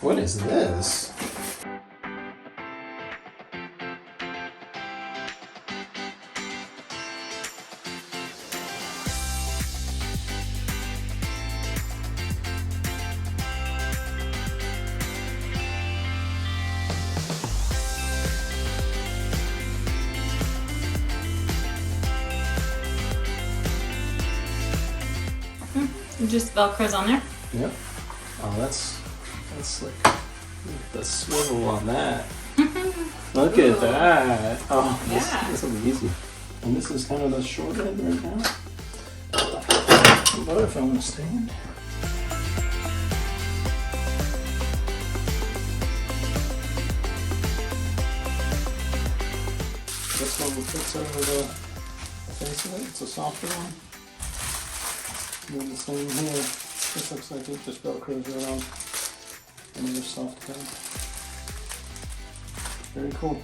What is this? Just Velcro's on there. Yep. Oh, that's slick. Look at the swivel on that. Look at that. Oh, Yeah. this will be easy. And this is kind of the short end right now. Butterfly stand. This one fits over the face of it. It's a softer one. And then the same here. This looks like it just velcros around another soft cover. Very cool.